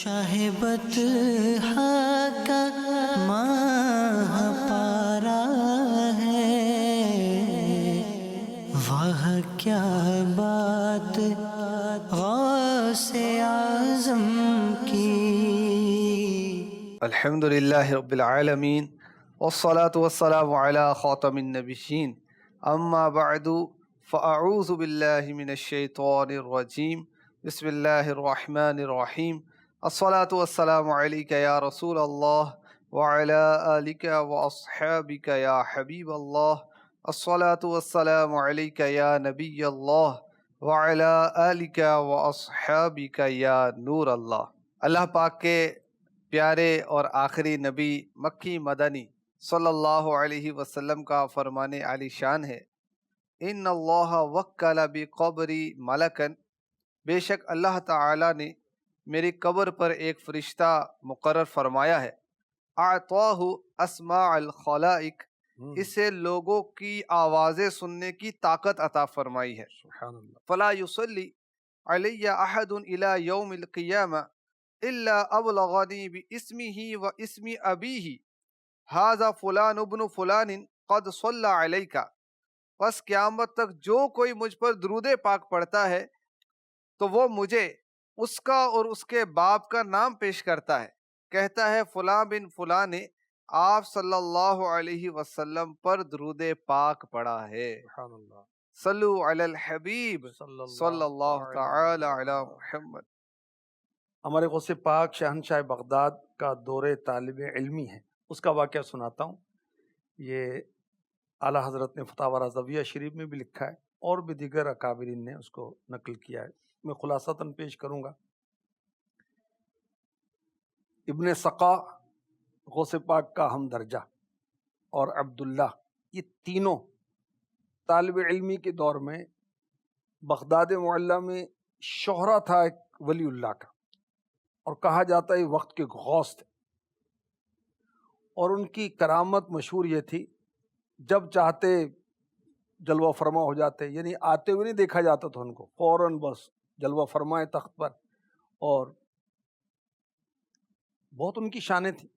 شاہ بطحا کا ماہ پارا ہے، واہ کیا بات غوث اعظم کی۔ الحمد للہ رب العالمین والصلاة والسلام علی خاتم النبیین، اما بعد فاعوذ باللہ من الشیطان الرجیم، بسم اللہ الرحمن الرحیم۔ الصلاة والسلام علیک یا رسول اللہ وعلی آلک واصحابک یا حبیب اللہ۔ الصلاة والسلام علیک یا نبی اللہ وعلی آلک واصحابک یا نور اللہ۔ اللہ پاک کے پیارے اور آخری نبی مکی مدنی صلی اللہ علیہ وسلم کا فرمان عالی شان ہے، ان اللہ وکل بقبری ملکن، بے شک اللہ تعالی نے میری قبر پر ایک فرشتہ مقرر فرمایا ہے، اعطاہ اسماع الخلائق، اسے لوگوں کی آوازیں سننے کی طاقت عطا فرمائی ہے، سبحان اللہ، فلا یصلی علی احد الی یوم القیامہ الا ابلغنی باسمہ و اسم ابیہ ھذا فلان ابن فلان قد صلی علیک، پس قیامت تک جو کوئی مجھ پر درود پاک پڑھتا ہے تو وہ مجھے اس کا اور اس کے باپ کا نام پیش کرتا ہے، کہتا ہے فلاں بن فلاں نے آپ صلی اللہ علیہ وسلم پر درود پاک پڑھا ہے۔ صلو علی الحبیب صلی اللہ تعالی علی محمد۔ ہمارے غوث پاک شہنشاہ بغداد کا دور طالب علمی ہے، اس کا واقعہ سناتا ہوں۔ یہ اعلیٰ حضرت نے فتاوی رضویہ شریف میں بھی لکھا ہے اور بھی دیگر اکابرین نے اس کو نقل کیا ہے، میں خلاصتاً پیش کروں گا۔ ابن سقا غوث پاک کا ہم درجہ اور عبداللہ، یہ تینوں طالب علمی کے دور میں بغداد معلیٰ میں شہرہ تھا ایک ولی اللہ کا، اور کہا جاتا ہے وقت کے غوث تھے، اور ان کی کرامت مشہور یہ تھی جب چاہتے جلوہ فرما ہو جاتے، یعنی آتے ہوئے نہیں دیکھا جاتا تھا ان کو، فوراً بس جلوہ فرمائے تخت پر، اور بہت ان کی شانیں تھیں۔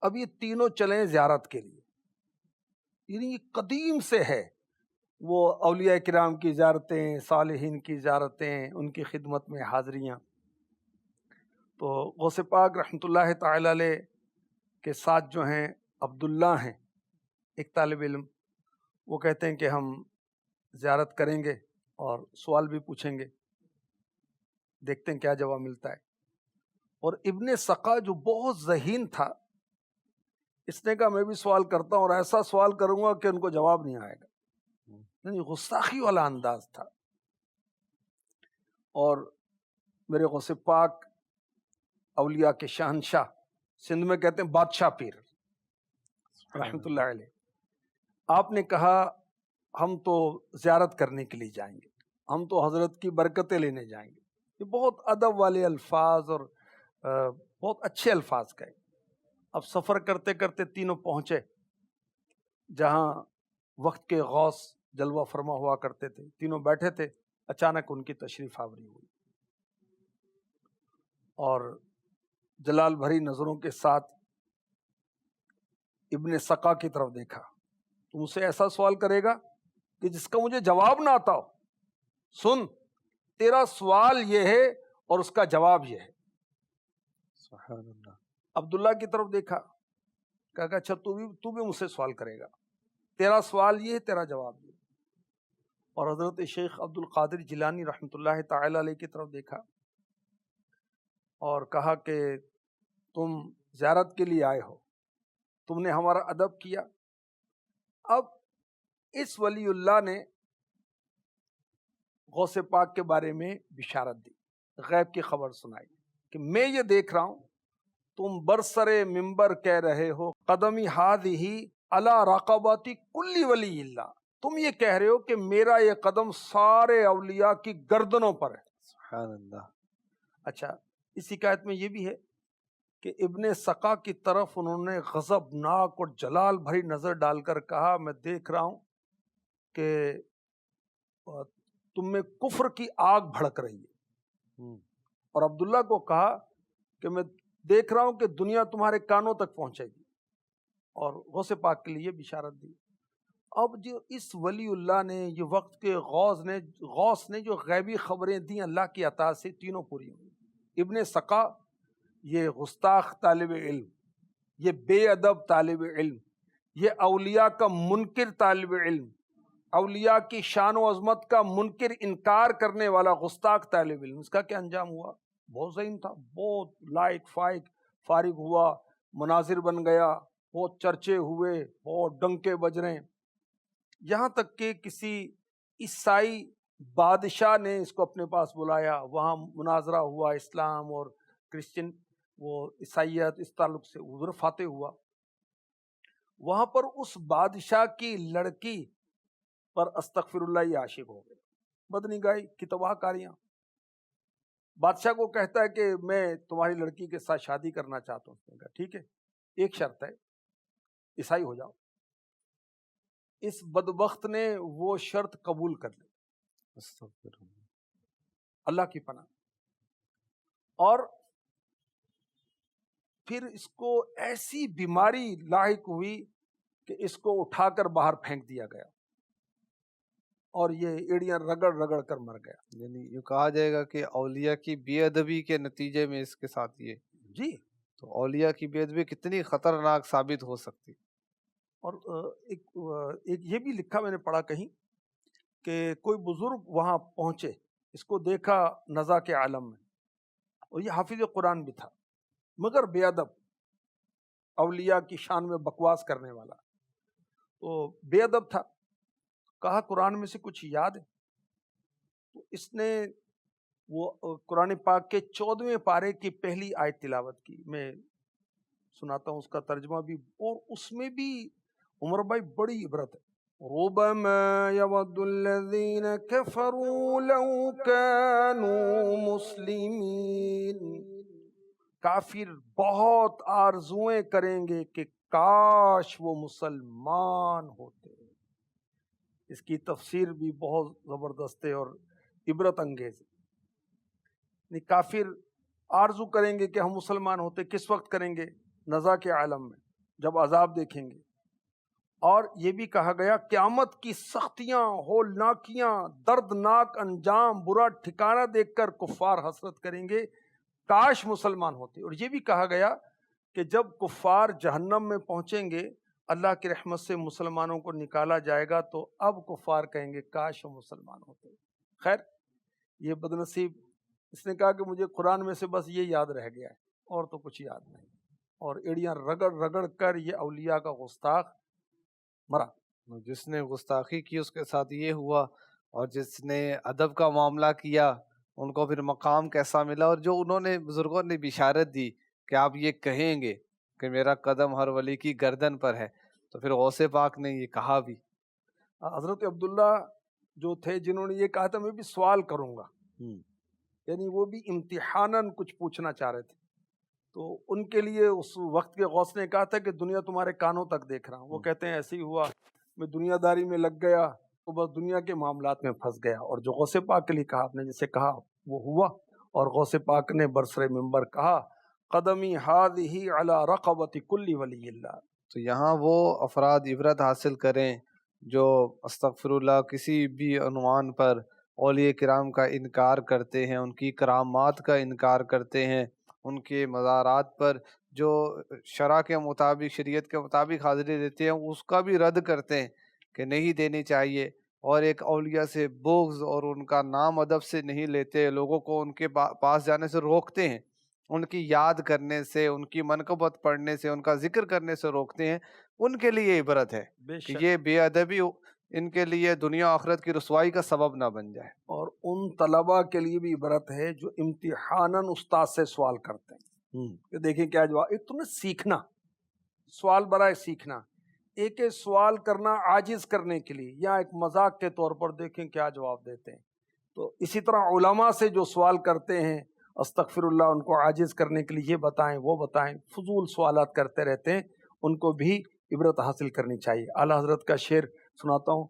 اب یہ تینوں چلیں زیارت کے لیے، یعنی یہ قدیم سے ہے، وہ اولیاء کرام کی زیارتیں، صالحین کی زیارتیں، ان کی خدمت میں حاضریاں۔ تو غوث پاک رحمۃ اللہ تعالی علیہ کے ساتھ جو ہیں عبداللہ ہیں ایک طالب علم، وہ کہتے ہیں کہ ہم زیارت کریں گے اور سوال بھی پوچھیں گے، دیکھتے ہیں کیا جواب ملتا ہے۔ اور ابن سقا جو بہت ذہین تھا، اس نے کہا میں بھی سوال کرتا ہوں، اور ایسا سوال کروں گا کہ ان کو جواب نہیں آئے گا، یعنی غستاخی والا انداز تھا۔ اور میرے غوث پاک اولیاء کے شہنشاہ، سندھ میں کہتے ہیں بادشاہ پیر رحمۃ اللہ علیہ، آپ نے کہا ہم تو زیارت کرنے کے لیے جائیں گے، ہم تو حضرت کی برکتیں لینے جائیں گے۔ یہ بہت ادب والے الفاظ اور بہت اچھے الفاظ کہے۔ اب سفر کرتے کرتے تینوں پہنچے جہاں وقت کے غوث جلوہ فرما ہوا کرتے تھے، تینوں بیٹھے تھے، اچانک ان کی تشریف آوری ہوئی، اور جلال بھری نظروں کے ساتھ ابن سقا کی طرف دیکھا، تو مجھ سے ایسا سوال کرے گا کہ جس کا مجھے جواب نہ آتا ہو، سن تیرا سوال یہ ہے اور اس کا جواب یہ ہے۔ سبحان اللہ۔ عبداللہ کی طرف دیکھا، کہا کہ اچھا تو بھی مجھ سے سوال کرے گا، تیرا سوال یہ ہے، تیرا جواب یہ۔ اور حضرت شیخ عبد القادر جیلانی رحمۃ اللہ تعالی علیہ کی طرف دیکھا اور کہا کہ تم زیارت کے لیے آئے ہو، تم نے ہمارا ادب کیا۔ اب اس ولی اللہ نے غوث پاک کے بارے میں بشارت دی، غیب کی خبر سنائی کہ میں یہ دیکھ رہا ہوں تم برسر منبر کہہ رہے ہو قدمی ہذہ علی رقبات کل ولی اللہ، تم یہ کہہ رہے ہو کہ میرا یہ قدم سارے اولیاء کی گردنوں پر ہے۔ سبحان اللہ۔ اچھا، اس حکایت میں یہ بھی ہے کہ ابن سقا کی طرف انہوں نے غضبناک اور جلال بھری نظر ڈال کر کہا میں دیکھ رہا ہوں کہ تم میں کفر کی آگ بھڑک رہی ہے، اور عبداللہ کو کہا کہ میں دیکھ رہا ہوں کہ دنیا تمہارے کانوں تک پہنچے گی، اور غوث پاک کے لیے بشارت دی۔ اب جو اس ولی اللہ نے، یہ وقت کے غوث نے جو غیبی خبریں دیں اللہ کی عطا سے، تینوں پوری ہوئی۔ ابن سقا یہ گستاخ طالب علم، یہ بے ادب طالب علم، یہ اولیاء کا منکر طالب علم، اولیاء کی شان و عظمت کا منکر انکار کرنے والا گستاخ طالب علم، اس کا کیا انجام ہوا؟ بہت ذہین تھا، بہت لائق فائق، فارغ ہوا، مناظر بن گیا، بہت چرچے ہوئے، بہت ڈنکے بج رہے ہیں، یہاں تک کہ کسی عیسائی بادشاہ نے اس کو اپنے پاس بلایا، وہاں مناظرہ ہوا اسلام اور کرسچن، وہ عیسائیت اس تعلق سے حضور فاتح ہوا۔ وہاں پر اس بادشاہ کی لڑکی پر استغفر اللہ یہ عاشق ہو گئے، بدنگاہی کی تباہ کاریاں۔ بادشاہ کو کہتا ہے کہ میں تمہاری لڑکی کے ساتھ شادی کرنا چاہتا ہوں۔ اس نے کہا ٹھیک ہے، ایک شرط ہے، عیسائی ہو جاؤ۔ اس بدبخت نے وہ شرط قبول کر لی، استغفر اللہ کی پناہ، اور پھر اس کو ایسی بیماری لاحق ہوئی کہ اس کو اٹھا کر باہر پھینک دیا گیا، اور یہ ایڑیاں رگڑ رگڑ کر مر گیا۔ یعنی یہ کہا جائے گا کہ اولیاء کی بے ادبی کے نتیجے میں اس کے ساتھ یہ، جی، تو اولیاء کی بے ادبی کتنی خطرناک ثابت ہو سکتی۔ اور ایک یہ بھی لکھا میں نے پڑھا کہیں کہ کوئی بزرگ وہاں پہنچے، اس کو دیکھا نزا کے عالم میں، اور یہ حافظ قرآن بھی تھا مگر بے ادب، اولیاء کی شان میں بکواس کرنے والا، تو بے ادب تھا۔ کہا قرآن میں سے کچھ یاد ہے؟ تو اس نے وہ قرآن پاک کے 14ویں پارے کی پہلی آیت تلاوت کی، میں سناتا ہوں اس کا ترجمہ بھی، اور اس میں بھی عمر بھائی بڑی عبرت ہے۔ ربما يود الذين كفروا لو كانوا مسلمین، کافر بہت آرزویں کریں گے کہ کاش وہ مسلمان ہوتے۔ اس کی تفسیر بھی بہت زبردست ہے اور عبرت انگیز ہے۔ کافر آرزو کریں گے کہ ہم مسلمان ہوتے، کس وقت کریں گے؟ نزا کے عالم میں، جب عذاب دیکھیں گے۔ اور یہ بھی کہا گیا قیامت کی سختیاں، ہولناکیاں، دردناک انجام، برا ٹھکانہ دیکھ کر کفار حسرت کریں گے کاش مسلمان ہوتے۔ اور یہ بھی کہا گیا کہ جب کفار جہنم میں پہنچیں گے، اللہ کی رحمت سے مسلمانوں کو نکالا جائے گا، تو اب کفار کہیں گے کاش وہ مسلمان ہوتے۔ خیر، یہ بدنصیب اس نے کہا کہ مجھے قرآن میں سے بس یہ یاد رہ گیا ہے، اور تو کچھ یاد نہیں، اور ایڑیاں رگڑ رگڑ کر یہ اولیاء کا گستاخ مرا۔ جس نے گستاخی کی اس کے ساتھ یہ ہوا، اور جس نے ادب کا معاملہ کیا ان کو پھر مقام کیسا ملا۔ اور جو انہوں نے بزرگوں نے بشارت دی کہ آپ یہ کہیں گے کہ میرا قدم ہر ولی کی گردن پر ہے، تو پھر غوث پاک نے یہ کہا بھی۔ حضرت عبداللہ جو تھے جنہوں نے یہ کہا تھا میں بھی سوال کروں گا، یعنی وہ بھی امتحاناً کچھ پوچھنا چاہ رہے تھے، تو ان کے لیے اس وقت کے غوث نے کہا تھا کہ دنیا تمہارے کانوں تک دیکھ رہا ہوں۔ وہ کہتے ہیں ایسے ہی ہوا، میں دنیا داری میں لگ گیا تو بس دنیا کے معاملات میں پھنس گیا۔ اور جو غوث پاک کے لیے کہا، آپ نے جسے کہا وہ ہوا، اور غوث پاک نے برسر منبر کہا قدمی ہذہ علی رقبۃ کل ولی اللہ۔ تو یہاں وہ افراد عبرت حاصل کریں جو استغفر اللہ کسی بھی عنوان پر اولیاء کرام کا انکار کرتے ہیں، ان کی کرامات کا انکار کرتے ہیں، ان کے مزارات پر جو شرع کے مطابق، شریعت کے مطابق حاضری دیتے ہیں اس کا بھی رد کرتے ہیں کہ نہیں دینی چاہیے، اور ایک اولیاء سے بغض اور ان کا نام ادب سے نہیں لیتے، لوگوں کو ان کے پاس جانے سے روکتے ہیں، ان کی یاد کرنے سے، ان کی منقبت پڑھنے سے، ان کا ذکر کرنے سے روکتے ہیں، ان کے لیے عبرت ہے کہ یہ بے ادبی ان کے لیے دنیا آخرت کی رسوائی کا سبب نہ بن جائے۔ اور ان طلباء کے لیے بھی عبرت ہے جو امتحاناً استاد سے سوال کرتے ہیں کہ دیکھیں کیا جواب۔ ایک تو سیکھنا، سوال برائے سیکھنا، ایک سوال کرنا عاجز کرنے کے لیے، یا ایک مذاق کے طور پر دیکھیں کیا جواب دیتے ہیں۔ تو اسی طرح علماء سے جو سوال کرتے ہیں استغفر اللہ، ان کو عاجز کرنے کے لیے یہ بتائیں وہ بتائیں، فضول سوالات کرتے رہتے ہیں، ان کو بھی عبرت حاصل کرنی چاہیے۔ اعلیٰ حضرت کا شعر سناتا ہوں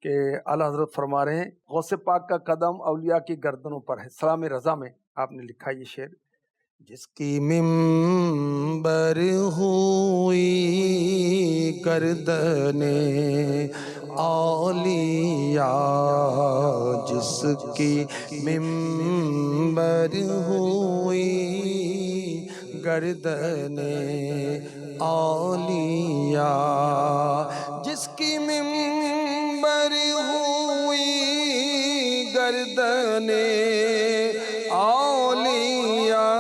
کہ اعلیٰ حضرت فرما رہے ہیں غوث پاک کا قدم اولیاء کی گردنوں پر ہے۔ سلام رضا میں آپ نے لکھا یہ شعر، جس کی منبر ہوئی گردن اولیاء، جس کی منبر ہوئی گردن اولیاء، جس کی منبر ہوئی گردن اولیاء،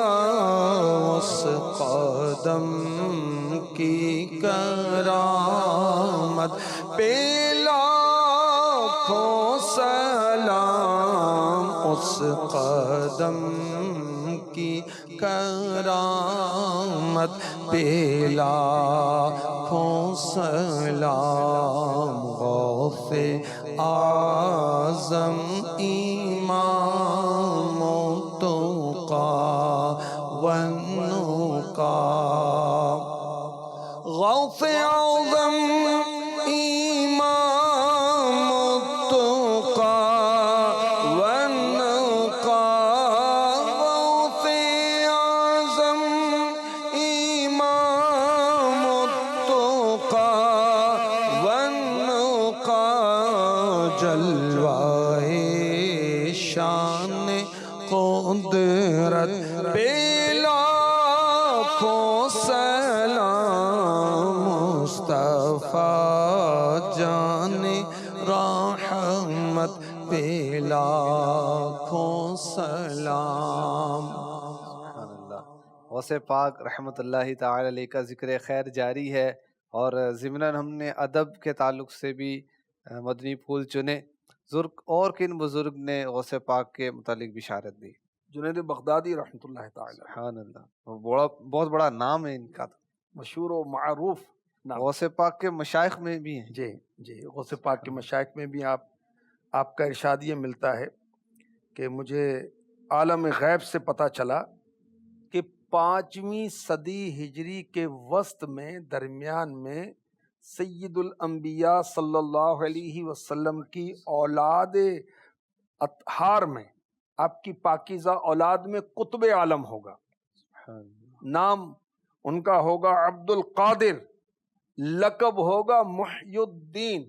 اس قدم کی کرامت پہ لاکھوں سلام، اس قدم کی کرامت پہ لاکھوں سلام، غوث اعظم امام التقیٰ والنقیٰ، غوث اعظم امام التقیٰ والنقیٰ، غوث اعظم امام التقیٰ والنقیٰ، جلوائے شان قدرت پہ لاکھوں سلام، مصطفیٰ جان رحمت پہ لاکھوں سلام۔ سبحان اللہ۔ غوث پاک رحمۃ اللہ تعالی علیہ کا ذکر خیر جاری ہے، اور ضمناً ہم نے ادب کے تعلق سے بھی مدنی پھول چنے۔ اور کن بزرگ نے غوث پاک کے متعلق بشارت دی؟ جنید بغدادی رحمۃ اللہ تعالی، سبحان اللہ، بہت بڑا نام ہے ان کا، مشہور و معروف نام۔ غوث پاک کے مشائخ میں بھی ہیں۔ جی غوث پاک کے مشائخ میں بھی آپ کا ارشاد یہ ملتا ہے کہ مجھے عالم غیب سے پتہ چلا کہ 5ویں صدی ہجری کے وسط میں، درمیان میں، سید الانبیاء صلی اللہ علیہ وسلم کی اولاد اطہار میں، آپ کی پاکیزہ اولاد میں قطب عالم ہوگا۔ نام ان کا ہوگا عبد القادر، لقب ہوگا محی الدین۔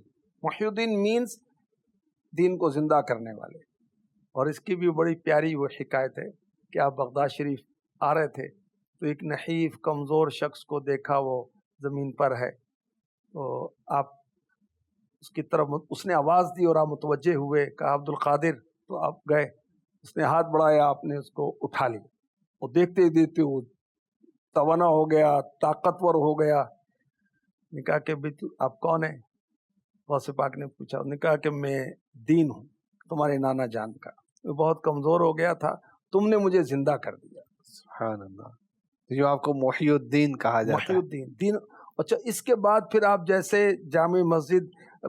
محی الدین مینز دین کو زندہ کرنے والے۔ اور اس کی بھی بڑی پیاری وہ حکایت ہے کہ آپ بغداد شریف آ رہے تھے تو ایک نحیف کمزور شخص کو دیکھا، وہ زمین پر ہے، تو آپ اس کی طرف، اس نے آواز دی اور آپ متوجہ ہوئے، کہا عبد القادر، تو آپ گئے، اس نے ہاتھ بڑھایا، آپ نے اس کو اٹھا لیا، وہ دیکھتے ہی دیکھتے وہ توانا ہو گیا، طاقتور ہو گیا۔ نے کہا کہ آپ کون ہیں؟ غوث پاک نے پوچھا، نے کہا کہ میں دین ہوں، تمہارے نانا جان کا، میں بہت کمزور ہو گیا تھا، تم نے مجھے زندہ کر دیا۔ سبحان اللہ، جو آپ کو محی الدین کہا جاتا محی الدین دین۔ اچھا، اس کے بعد پھر آپ جیسے جامع مسجد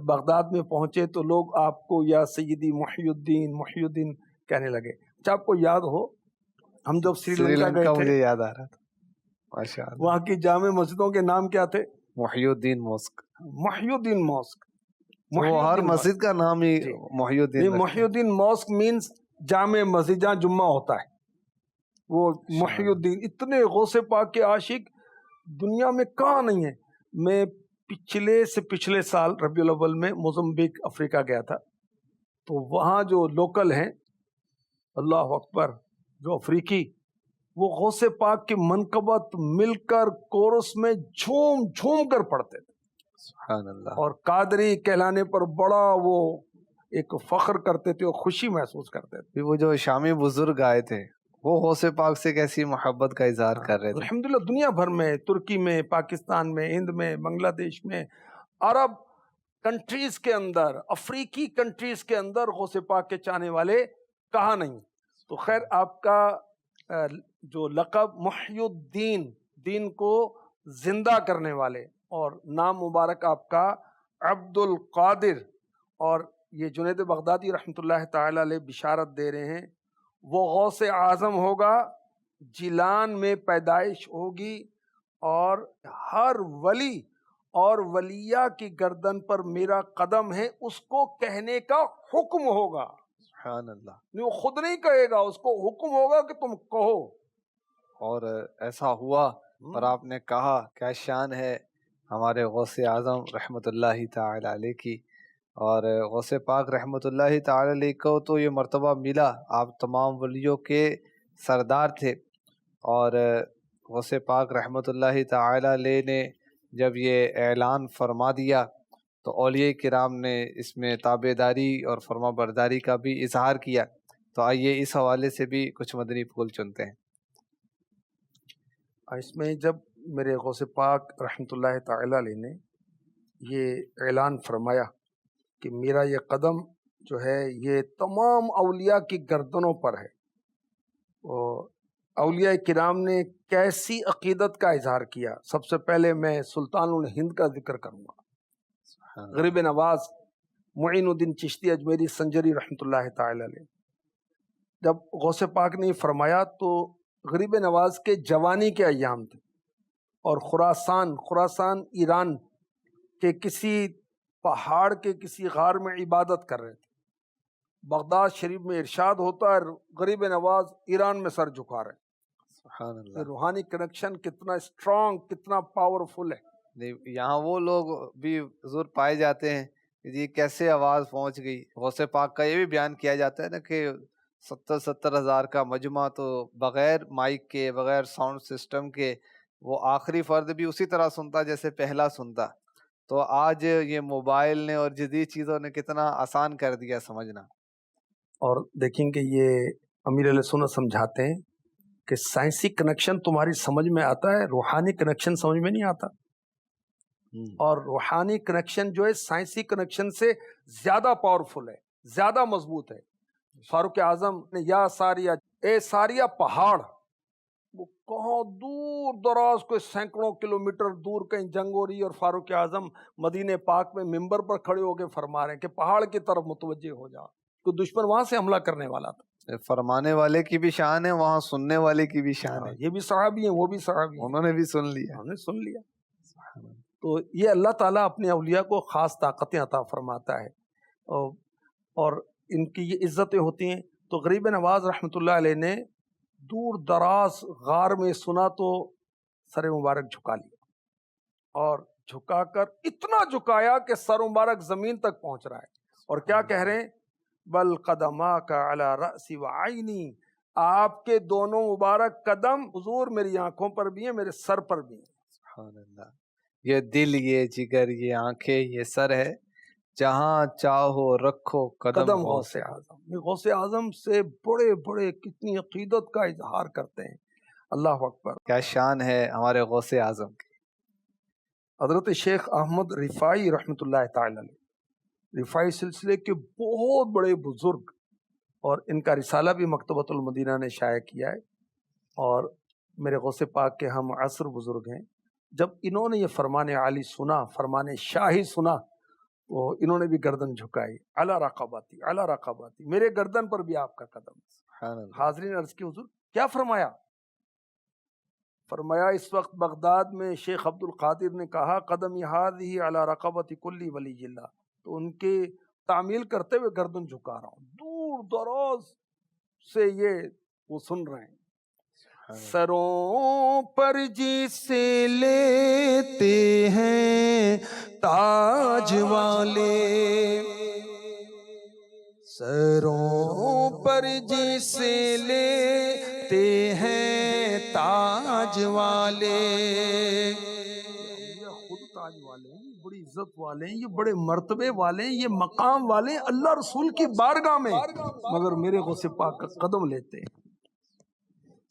بغداد میں پہنچے تو لوگ آپ کو یا سیدی محی الدین کہنے لگے۔ اچھا، آپ کو یاد ہو ہم جب سری لنکا گئے تھے، مجھے یاد آ رہا تھا، ماشاء اللہ، وہاں کی جامع مسجدوں کے نام کیا تھے؟ محی الدین موسک۔ محی الدین ماسک، وہ ہر مسجد کا نام ہی محی الدین۔ محی الدین ماسک مینز جامع مسجد جہاں جمعہ ہوتا ہے، وہ محی الدین۔ اتنے غوث پاک کے عاشق دنیا میں کہاں نہیں ہیں۔ میں پچھلے سال ربیع الاول میں موزمبیق افریقہ گیا تھا، تو وہاں جو لوکل ہیں، اللہ اکبر، جو افریقی، وہ غوث پاک کی منقبت مل کر کورس میں جھوم جھوم کر پڑھتے تھے، سبحان اللہ، اور قادری کہلانے پر بڑا وہ ایک فخر کرتے تھے اور خوشی محسوس کرتے تھے۔ وہ جو شامی بزرگ آئے تھے وہ غوث پاک سے کیسی محبت کا اظہار کر رہے تھے۔ الحمدللہ دنیا بھر میں، ترکی میں، پاکستان میں، ہند میں، بنگلہ دیش میں، عرب کنٹریز کے اندر، افریقی کنٹریز کے اندر غوث پاک کے چاہنے والے کہاں نہیں۔ تو خیر، آپ کا جو لقب محی الدین، دین کو زندہ کرنے والے، اور نام مبارک آپ کا عبد القادر، اور یہ جنید بغدادی رحمۃ اللہ تعالی علیہ بشارت دے رہے ہیں، وہ غوث اعظم ہوگا، جیلان میں پیدائش ہوگی، اور ہر ولی اور ولیہ کی گردن پر میرا قدم ہے، اس کو کہنے کا حکم ہوگا۔ سبحان اللہ، وہ خود نہیں کہے گا، اس کو حکم ہوگا کہ تم کہو۔ اور ایسا ہوا اور آپ نے کہا کیا شان ہے ہمارے غوث اعظم رحمۃ اللہ تعالی علیہ کی، اور غوث پاک رحمۃ اللہ تعالی علیہ کو تو یہ مرتبہ ملا، آپ تمام ولیوں کے سردار تھے، اور غوث پاک رحمۃ اللہ تعالی علیہ نے جب یہ اعلان فرما دیا تو اولیاء کرام نے اس میں تابع داری اور فرما برداری کا بھی اظہار کیا۔ تو آئیے اس حوالے سے بھی کچھ مدنی پھول چنتے ہیں۔ اس میں جب میرے غوث پاک رحمۃ اللہ تعالی علیہ نے یہ اعلان فرمایا کہ میرا یہ قدم جو ہے یہ تمام اولیاء کی گردنوں پر ہے، اور اولیاء کرام نے کیسی عقیدت کا اظہار کیا، سب سے پہلے میں سلطان الہند کا ذکر کروں گا، غریب نواز معین الدین چشتی اجمیری سنجری رحمۃ اللہ تعالی علیہ۔ جب غوث پاک نے یہ فرمایا تو غریب نواز کے جوانی کے ایام تھے، اور خراسان ایران کے کسی پہاڑ کے کسی غار میں عبادت کر رہے تھے۔ بغداد شریف میں ارشاد ہوتا ہے غریب نواز ایران میں سر جھکا رہے ہیں۔ سبحان اللہ۔ روحانی کنیکشن کتنا اسٹرانگ، کتنا پاورفل ہے۔ یہاں وہ لوگ بھی حضور پائے جاتے ہیں کہ جی کیسے آواز پہنچ گئی۔ غوث پاک کا یہ بھی بیان کیا جاتا ہے نا کہ 70,000 کا مجمع تو بغیر مائک کے، بغیر ساؤنڈ سسٹم کے، وہ آخری فرد بھی اسی طرح سنتا جیسے پہلا سنتا۔ تو آج یہ موبائل نے اور جدید چیزوں نے کتنا آسان کر دیا سمجھنا۔ اور دیکھیں کہ یہ امیر علیہ سنت سمجھاتے ہیں کہ سائنسی کنیکشن تمہاری سمجھ میں آتا ہے، روحانی کنیکشن سمجھ میں نہیں آتا، اور روحانی کنیکشن جو ہے سائنسی کنیکشن سے زیادہ پاورفل ہے، زیادہ مضبوط ہے۔ فاروق اعظم نے یا ساریہ، اے ساریہ پہاڑ، وہ کہاں دور دراز کوئی سینکڑوں کلومیٹر دور کہیں جنگ ہو رہی ہے، اور فاروق اعظم مدینہ پاک میں ممبر پر کھڑے ہو کے فرما رہے ہیں کہ پہاڑ کی طرف متوجہ ہو جا، کوئی دشمن وہاں سے حملہ کرنے والا تھا۔ فرمانے والے کی بھی شان ہے، وہاں سننے والے کی بھی شان ہے، یہ بھی صحابی ہیں، وہ بھی صحابی ہیں، انہوں نے بھی سن لیا۔ انہوں نے سن لیا۔ تو یہ اللہ تعالیٰ اپنے اولیاء کو خاص طاقتیں عطا فرماتا ہے، اور ان کی یہ عزتیں ہوتی ہیں۔ تو غریب نواز رحمۃ اللہ علیہ نے دور دراز غار میں سنا تو سر مبارک جھکا لیا، اور جھکا کر اتنا جھکایا کہ سر مبارک زمین تک پہنچ رہا ہے، اور کیا کہہ رہے ہیں؟ بل قدماک علی رأسی وعینی، آپ کے دونوں مبارک قدم حضور میری آنکھوں پر بھی ہیں، میرے سر پر بھی ہیں۔ سبحان اللہ۔ یہ دل، یہ جگر، یہ آنکھیں، یہ سر ہے، جہاں چاہو رکھو قدم غوث اعظم۔ یہ غوث اعظم سے بڑے بڑے کتنی عقیدت کا اظہار کرتے ہیں۔ اللہ اکبر، کیا شان ہے ہمارے غوث اعظم کی۔ حضرت شیخ احمد رفاعی رحمۃ اللہ تعالی علیہ، رفاعی سلسلے کے بہت بڑے بزرگ، اور ان کا رسالہ بھی مکتبۃ المدینہ نے شائع کیا ہے، اور میرے غوث پاک کے ہم عصر بزرگ ہیں۔ جب انہوں نے یہ فرمان عالی سنا، فرمان شاہی سنا، تو انہوں نے بھی گردن جھکائی، علی رقبتی، علی رقبتی، میرے گردن پر بھی آپ کا قدم۔ سبحان اللہ۔ حاضرین عرض کی حضور کیا فرمایا؟ فرمایا اس وقت بغداد میں شیخ عبد القادر نے کہا قدمی ہذہ علی رقبت کل ولی اللہ، تو ان کے تعمیل کرتے ہوئے گردن جھکا رہا ہوں۔ دور دراز سے یہ وہ سن رہے ہیں۔ سروں پر جسے لیتے ہیں تاج والے، سروں پر جسے لیتے ہیں تاج والے، خود تاج والے ہیں، یہ بڑی عزت والے ہیں، یہ بڑے مرتبے والے ہیں، یہ مقام والے ہیں اللہ رسول کی بارگاہ میں، مگر میرے غوث پاک کا قدم لیتے ہیں۔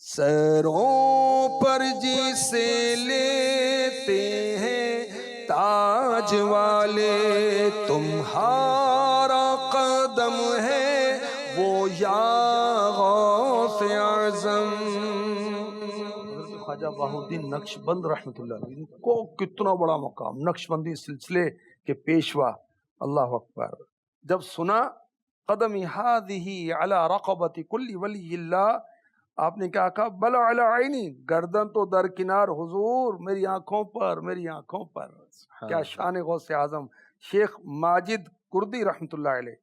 سروں پر جسے لیتے ہیں تاج والے، تمہارا قدم ہے وہ یا غوث اعظم۔ خواجہ بہاء الدین نقش بند رحمۃ اللہ علیہ، ان کو کتنا بڑا مقام، نقش بندی سلسلے کے پیشوا، اللہ اکبر۔ جب سنا قدمی ہذہ علی رقبۃ کل ولی اللہ، آپ نے کیا کہا؟ بل علی عینی، گردن تو درکنار حضور، میری آنکھوں پر، میری آنکھوں پر۔ کیا شان غوث اعظم شیخ ماجد کردی رحمۃ اللہ علیہ،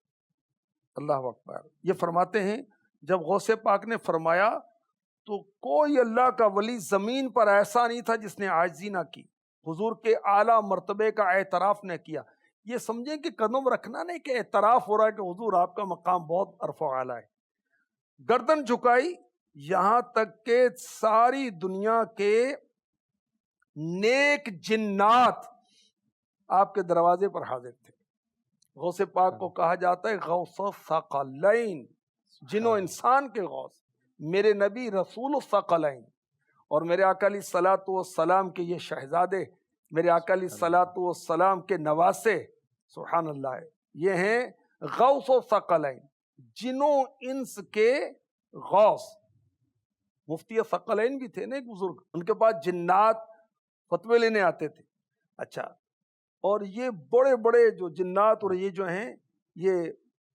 اللہ اکبر۔ یہ فرماتے ہیں جب غوث پاک نے فرمایا تو کوئی اللہ کا ولی زمین پر ایسا نہیں تھا جس نے عاجزی نہ کی، حضور کے اعلیٰ مرتبے کا اعتراف نہ کیا۔ یہ سمجھیں کہ قدم رکھنا نہیں کہ اعتراف ہو رہا ہے کہ حضور آپ کا مقام بہت عرف و اعلیٰ ہے۔ گردن جھکائی، یہاں تک کہ ساری دنیا کے نیک جنات آپ کے دروازے پر حاضر تھے۔ غوث پاک کو کہا جاتا ہے غوث الثقلین، جن و انسان کے غوث، میرے نبی رسول الثقلین، اور میرے آقا علیہ الصلوۃ والسلام کے یہ شہزادے، میرے آقا علیہ الصلوۃ والسلام کے نواسے، سبحان اللہ، یہ ہیں غوث الثقلین، جنوں انس کے غوث۔ مفتی ثقلین بھی تھے نا ایک بزرگ، ان کے پاس جنات فتوے لینے آتے تھے۔ اچھا، اور یہ بڑے بڑے جو جنات اور یہ جو ہیں یہ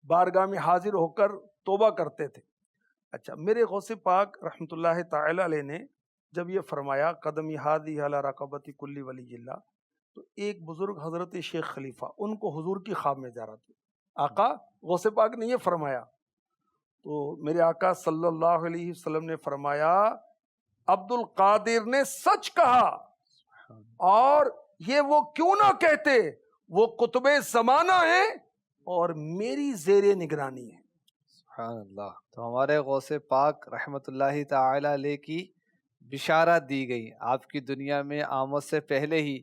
بارگاہ میں حاضر ہو کر توبہ کرتے تھے۔ اچھا، میرے غوث پاک رحمۃ اللہ تعالی علیہ نے جب یہ فرمایا قدمی ہادی علی رقبتی کلی ولی اللہ، تو ایک بزرگ حضرت شیخ خلیفہ، ان کو حضور کی خواب میں جا رہا تھا، آقا غوث پاک نے یہ فرمایا، تو میرے آقا صلی اللہ علیہ وسلم نے فرمایا عبد القادر نے سچ کہا، اور یہ وہ کیوں نہ کہتے، وہ قطب زمانہ ہیں اور میری زیر نگرانی ہے۔ سبحان اللہ۔ تو ہمارے غوث پاک رحمت اللہ تعالی علیہ کی بشارت دی گئی، آپ کی دنیا میں آمد سے پہلے ہی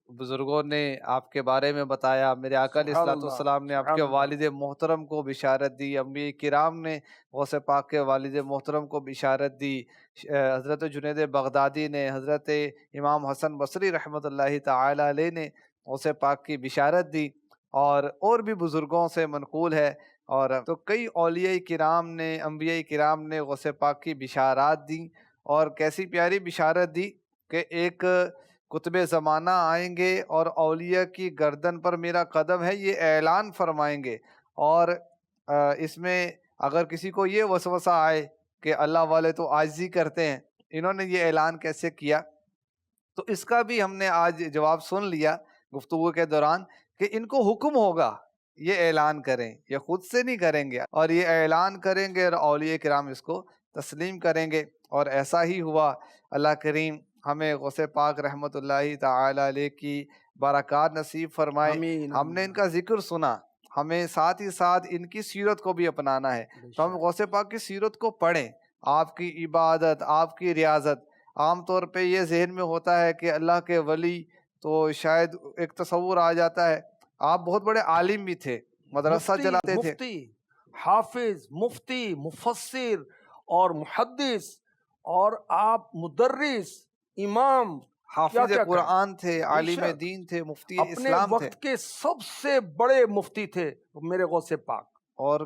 بزرگوں نے آپ کے بارے میں بتایا، میرے آقا علیہ الصلوۃ والسلام نے آپ کے والد محترم کو بشارت دی، انبیاء کرام نے غوث پاک کے والد محترم کو بشارت دی، حضرت جنید بغدادی نے، حضرت امام حسن بصری رحمۃ اللہ تعالی علیہ نے غوث پاک کی بشارت دی، اور بھی بزرگوں سے منقول ہے، اور تو کئی اولیاء کرام نے، انبیاء کرام نے غوث پاک کی بشارات دی، اور کیسی پیاری بشارت دی کہ ایک قطب زمانہ آئیں گے اور اولیاء کی گردن پر میرا قدم ہے، یہ اعلان فرمائیں گے۔ اور اس میں اگر کسی کو یہ وسوسہ آئے کہ اللہ والے تو عاجزی کرتے ہیں، انہوں نے یہ اعلان کیسے کیا، تو اس کا بھی ہم نے آج جواب سن لیا گفتگو کے دوران، کہ ان کو حکم ہوگا یہ اعلان کریں، یہ خود سے نہیں کریں گے، اور یہ اعلان کریں گے اور اولیاء کرام اس کو تسلیم کریں گے، اور ایسا ہی ہوا۔ اللہ کریم ہمیں غوث پاک رحمت اللہ تعالی علیہ کی برکات نصیب فرمائے۔ ہم نے ان کا ذکر سنا، ہمیں ساتھ ہی ساتھ ان کی سیرت کو بھی اپنانا ہے، تو ہم غوث پاک کی سیرت کو پڑھیں، آپ کی عبادت، آپ کی ریاضت۔ عام طور پہ یہ ذہن میں ہوتا ہے کہ اللہ کے ولی تو شاید ایک تصور آ جاتا ہے، آپ بہت بڑے عالم بھی تھے، مدرسہ چلاتے تھے، مفتی، حافظ، مفتی، مفسر اور محدث، اور آپ مدرس، امام، حافظ قرآن تھے، عالم دین تھے، مفتی اپنے اسلام تھے، وقت کے سب سے بڑے مفتی تھے میرے غوث پاک، اور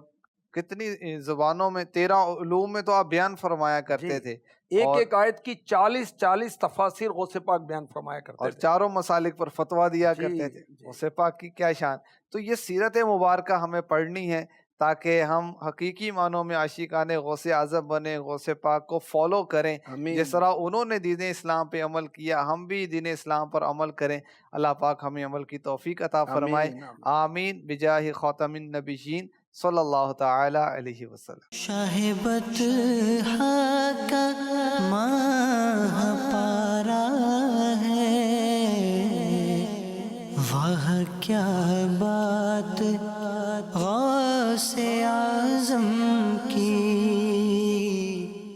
کتنی زبانوں میں، 13 علوم میں تو آپ بیان فرمایا کرتے تھے، ایک ایک آیت کی 40 تفاسیر غوث پاک بیان فرمایا کرتے اور تھے، چاروں مسالک پر فتویٰ دیا کرتے تھے۔ غوث پاک کی کیا شان! تو یہ سیرت مبارکہ ہمیں پڑھنی ہے تاکہ ہم حقیقی معنوں میں عاشقان غوث اعظم بنے، غوث پاک کو فالو کریں، جس طرح انہوں نے دین اسلام پہ عمل کیا، ہم بھی دین اسلام پر عمل کریں۔ اللہ پاک ہمیں عمل کی توفیق عطا فرمائے، آمین، بجاہ خاتم النبیین صلی اللہ تعالی علیہ وسلم۔ شاہ بطحا